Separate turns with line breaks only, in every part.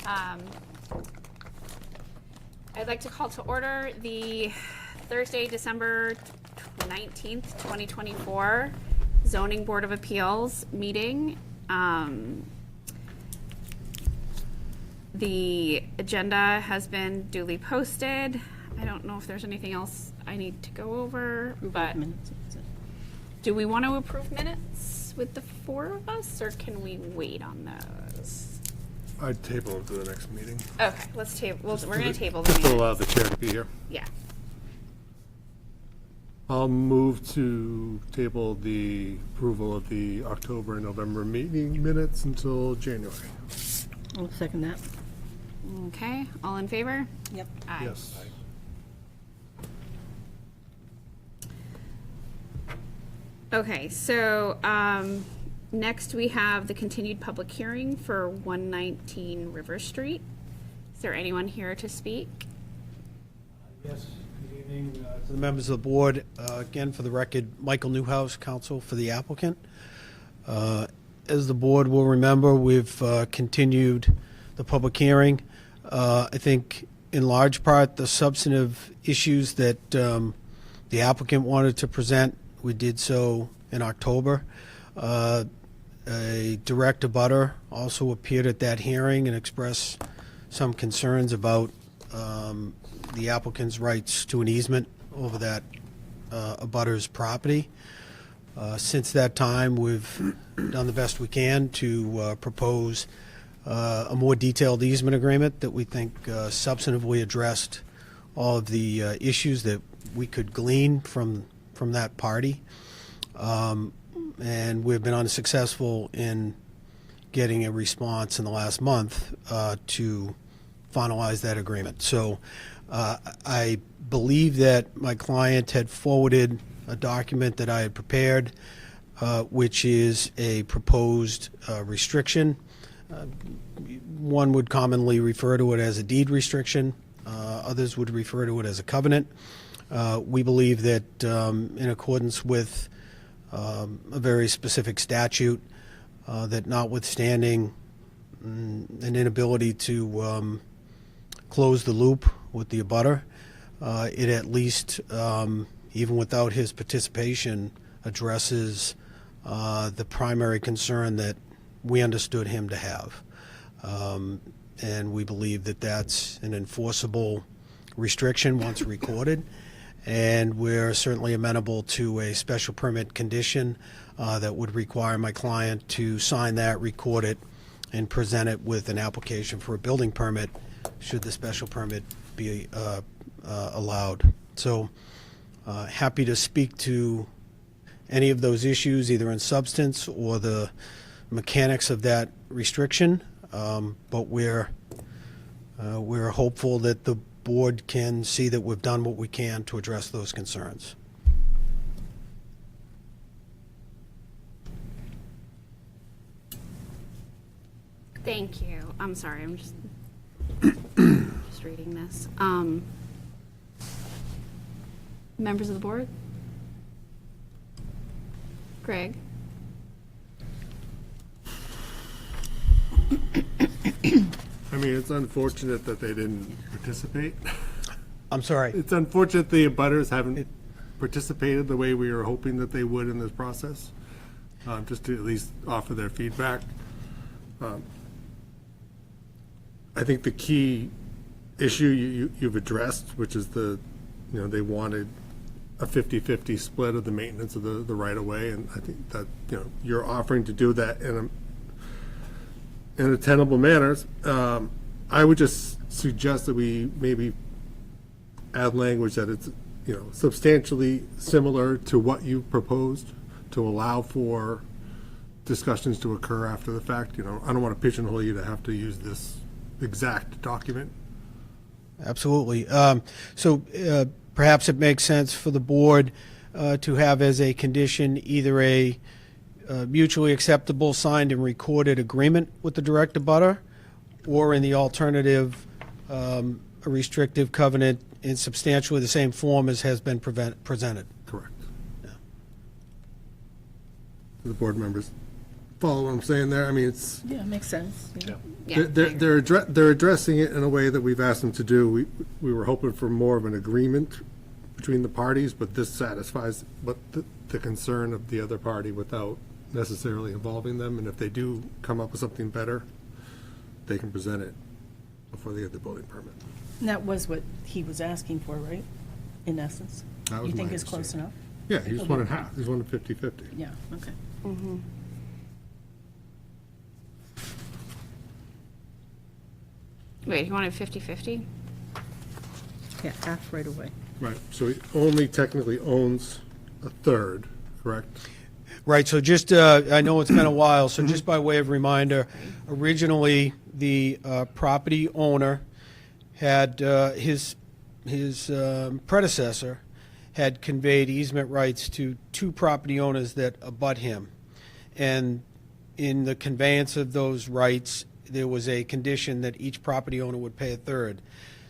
I'd like to call to order the Thursday, December 19th, 2024 Zoning Board of Appeals meeting. The agenda has been duly posted. I don't know if there's anything else I need to go over, but do we want to approve minutes with the four of us, or can we wait on those?
I'd table it to the next meeting.
Okay, let's table. We're going to table the
Just to
minutes.
allow the chair to be here.
Yeah.
I'll move to table the approval of the October and November meeting minutes until January.
I'll second that.
Okay, all in favor?
Yep.
Aye.
Yes.
Okay, so next we have the continued public hearing for 119 River Street. Is there anyone here to speak?
Yes, good evening to the members of the board. Again, for the record, Michael Newhouse, counsel for the applicant. As the board will remember, we've continued the public hearing. I think in large part the substantive issues that the applicant wanted to present, we did so in October. A direct abutter also appeared at that hearing and expressed some concerns about the applicant's rights to an easement over that abutter's property. Since that time, we've done the best we can to propose a more detailed easement agreement that we think substantively addressed all of the issues that we could glean from that party. And we've been unsuccessful in getting a response in the last month to finalize that agreement. So I believe that my client had forwarded a document that I had prepared, which is a proposed restriction. One would commonly refer to it as a deed restriction. Others would refer to it as a covenant. We believe that in accordance with a very specific statute, that notwithstanding an inability to close the loop with the abutter, it at least, even without his participation, addresses the primary concern that we understood him to have. And we believe that that's an enforceable restriction once recorded. And we're certainly amenable to a special permit condition that would require my client to sign that, record it, and present it with an application for a building permit should the special permit be allowed. So happy to speak to any of those issues, either in substance or the mechanics of that restriction, but we're hopeful that the board can see that we've done what we can to address those concerns.
Thank you. I'm sorry, I'm just just reading this. Members of the board? Greg?
I mean, it's unfortunate that they didn't participate.
I'm sorry.
It's unfortunate the abutters haven't participated the way we were hoping that they would in this process, just to at least offer their feedback. I think the key issue you've addressed, which is they wanted a 50-50 split of the maintenance of the right-of-way, and I think that, you're offering to do that in a tenable manner. I would just suggest that we maybe add language that it's, substantially similar to what you proposed, to allow for discussions to occur after the fact. I don't want to pigeonhole you to have to use this exact document.
Absolutely. So perhaps it makes sense for the board to have as a condition either a mutually acceptable signed and recorded agreement with the direct abutter, or in the alternative, a restrictive covenant in substantially the same form as has been presented.
Correct. Yeah. The board members. follow what I'm saying there? I mean, it's,
Yeah, makes sense. Yeah.
Yeah,
they're addressing it in a way that we've asked them to do. We were hoping for more of an agreement between the parties, but this satisfies the concern of the other party without necessarily involving them. And if they do come up with something better, they can present it before they get the building permit.
And that was what he was asking for, right? In essence?
That was
You think
my
it's close enough?
Yeah, he just wanted half. He just wanted 50-50.
Yeah, okay.
wait, he wanted 50/50?
Yeah, half right away.
Right, so he only technically owns a third, correct?
Right, so just, I know it's been a while, so just by way of reminder, originally, the property owner had, his predecessor had conveyed easement rights to two property owners that abut him. And in the conveyance of those rights, there was a condition that each property owner would pay a third.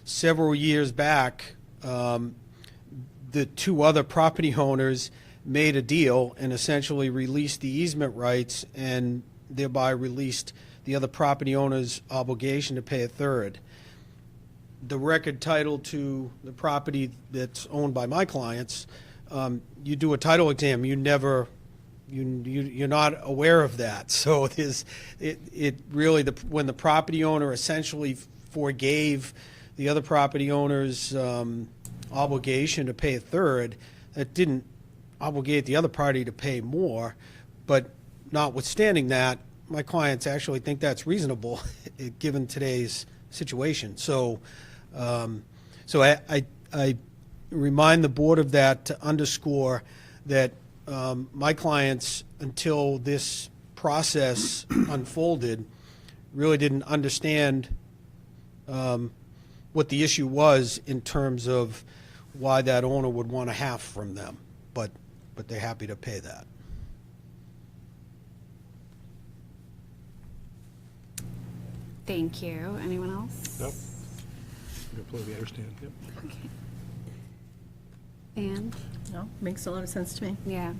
Several years back, the two other property owners made a deal and essentially released the easement rights and thereby released the other property owner's obligation to pay a third. The record title to the property that's owned by my clients, you do a title exam, you're not aware of that. So it really, when the property owner essentially forgave the other property owner's obligation to pay a third, that didn't obligate the other party to pay more. But notwithstanding that, my clients actually think that's reasonable given today's situation. So I remind the board of that to underscore that my clients, until this process unfolded, really didn't understand what the issue was in terms of why that owner would want a half from them, but they're happy to pay that.
Thank you. Anyone else?
Nope. Completely understand, yep.
Okay. And,
No, makes a lot of sense to me.
yeah.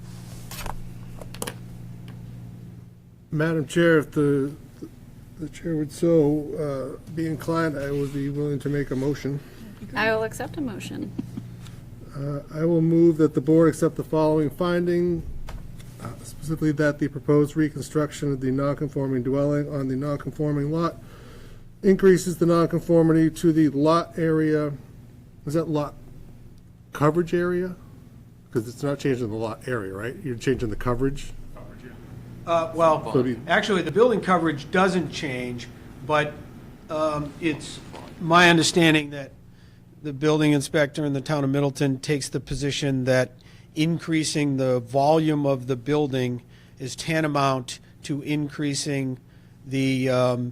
Madam Chair, if the chair would so be inclined, I would be willing to make a motion.
I will accept a motion.
I will move that the board accept the following finding, specifically that the proposed reconstruction of the nonconforming dwelling on the nonconforming lot increases the nonconformity to the lot area. Is that lot coverage area? Because it's not changing the lot area, right? You're changing the coverage?
Well, actually, the building coverage doesn't change, but it's my understanding that the building inspector in the town of Middleton takes the position that increasing the volume of the building is tantamount to increasing the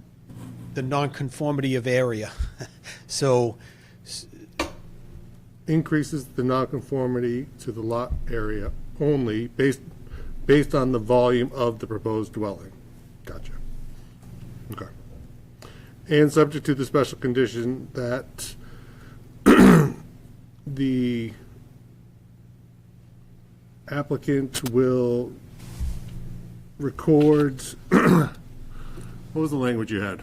nonconformity of area. So,
Increases the nonconformity to the lot area only based on the volume of the proposed dwelling. Gotcha. Okay. And subject to the special condition that the applicant will record, what was the language you had?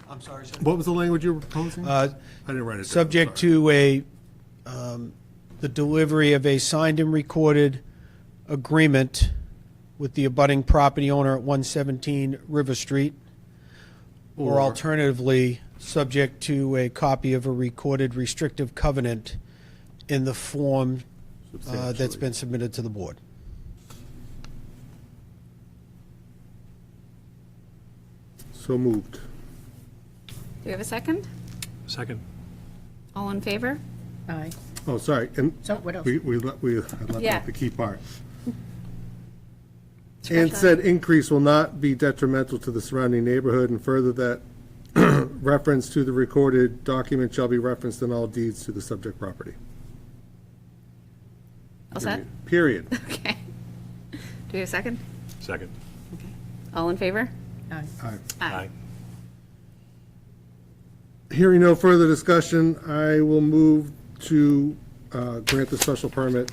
I'm sorry, sir.
What was the language you were proposing? I didn't write it down.
Subject
Sorry.
to the delivery of a signed and recorded agreement with the abutting property owner at 117 River Street, or alternatively, subject to a copy of a recorded restrictive covenant in the form that's
Substantially.
been submitted to the board.
So moved.
Do we have a second?
Second.
All in favor?
Aye.
Oh, sorry, and
So what else?
we left
Yeah.
out the key part.
Scratch
And
that.
said increase will not be detrimental to the surrounding neighborhood, and further that reference to the recorded document shall be referenced in all deeds to the subject property.
All set?
Period.
Okay. Do we have a second?
Second.
Okay. All in favor?
Aye.
Aye.
Aye.
Hearing no further discussion, I will move to grant the special permit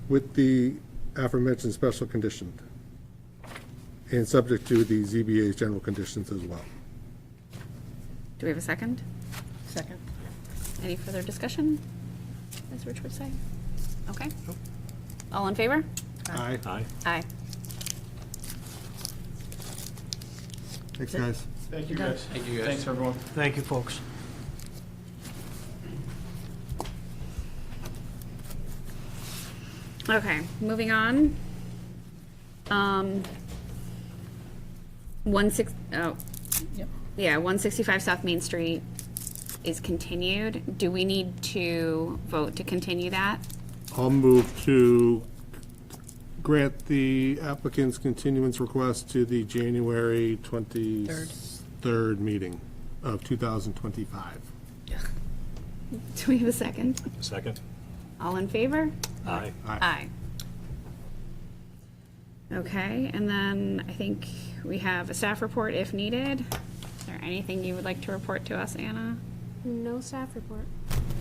with the aforementioned special condition. and subject to the ZBA's general conditions as well.
Do we have a second?
Second.
Any further discussion, as Rich would say? Okay. All in favor?
Aye.
Aye.
Aye.
Thanks, guys.
Thank you, guys. Thanks, everyone.
Thank you, folks.
Okay, moving on. 165 South Main Street is continued. Do we need to vote to continue that?
I'll move to grant the applicant's continuance request to the January 23rd meeting of 2025.
Do we have a second?
Second.
All in favor?
Aye.
Aye. Okay, and then I think we have a staff report if needed. Is there anything you would like to report to us, Anna?
No staff report.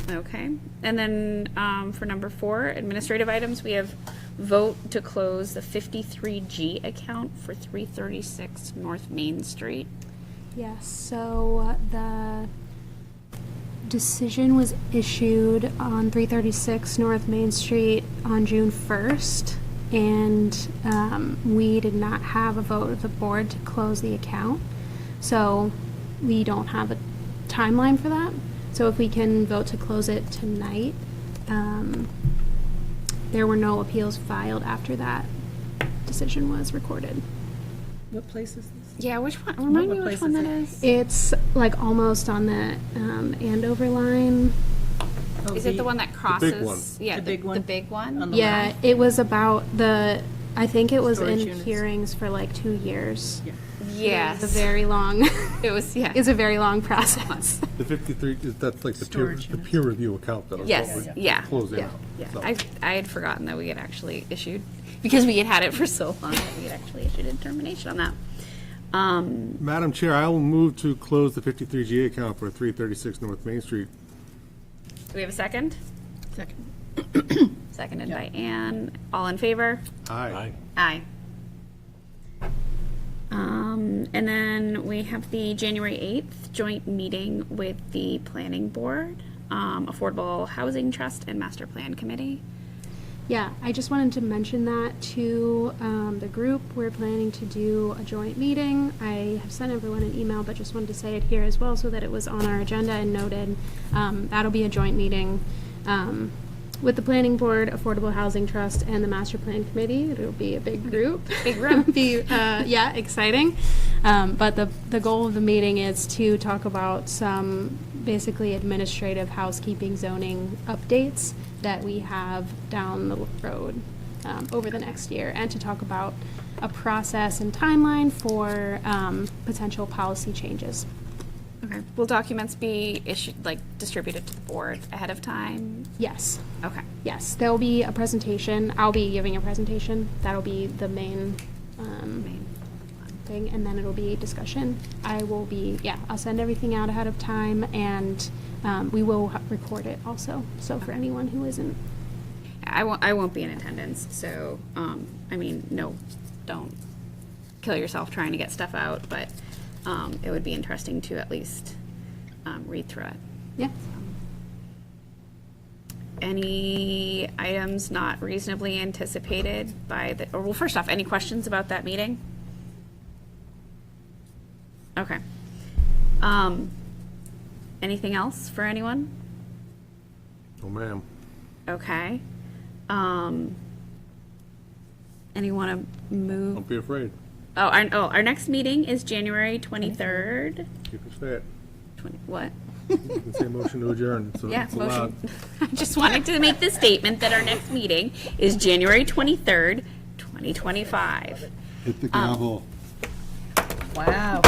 Okay, and then for number 4, administrative items, we have vote to close the 53G account for 336 North Main Street.
Yes, so the decision was issued on 336 North Main Street on June 1st, and we did not have a vote of the board to close the account. So we don't have a timeline for that. So if we can vote to close it tonight, there were no appeals filed after that decision was recorded.
What place is this?
Yeah, which one? Remind me
What
which
place
one
is
that
it?
is.
It's like almost on the Andover line.
Oh,
Is it the one that crosses?
big one.
Yeah,
The big one?
The big one?
On the
Yeah,
left?
it was about I think it was
Storage
in
units.
hearings for like 2 years.
Yeah.
Yes.
It's a very long,
It was, yeah.
it's a very long process.
The 53, that's like the
Storage units.
peer review account that
Yes,
was
yeah.
closing
Yeah.
out.
Yeah,
So,
I had forgotten that we had actually issued, because we had had it for so long, that we had actually issued a termination on that.
Madam Chair, I will move to close the 53G account for 336 North Main Street.
Do we have a second?
Second.
Seconded by Ann. All in favor?
Aye.
Aye. And then we have the January 8th joint meeting with the Planning Board, Affordable Housing Trust, and Master Plan Committee.
Yeah, I just wanted to mention that to the group. We're planning to do a joint meeting. I have sent everyone an email, but just wanted to say it here as well so that it was on our agenda and noted. That'll be a joint meeting with the Planning Board, Affordable Housing Trust, and the Master Plan Committee. It'll be a big group.
Big room.
Yeah, exciting. But the goal of the meeting is to talk about some basically administrative housekeeping zoning updates that we have down the road over the next year, and to talk about a process and timeline for potential policy changes.
Okay. Will documents be issued, like distributed to the board ahead of time?
Yes.
Okay.
Yes, there'll be a presentation. I'll be giving a presentation. That'll be the main thing, and then it'll be discussion. I'll send everything out ahead of time, and we will record it also. So for anyone who isn't.
I won't be in attendance, so, no, don't kill yourself trying to get stuff out, but it would be interesting to at least read through it.
Yeah.
Any items not reasonably anticipated well, first off, any questions about that meeting? Okay. Anything else for anyone?
Oh, ma'am.
Okay. Anyone to move?
Don't be afraid.
Our next meeting is January 23rd.
You can say it.
What?
You can say motion to adjourn. So
Yeah,
it's allowed.
motion. I just wanted to make the statement that our next meeting is January 23rd, 2025.
Hit the gavel.
Wow.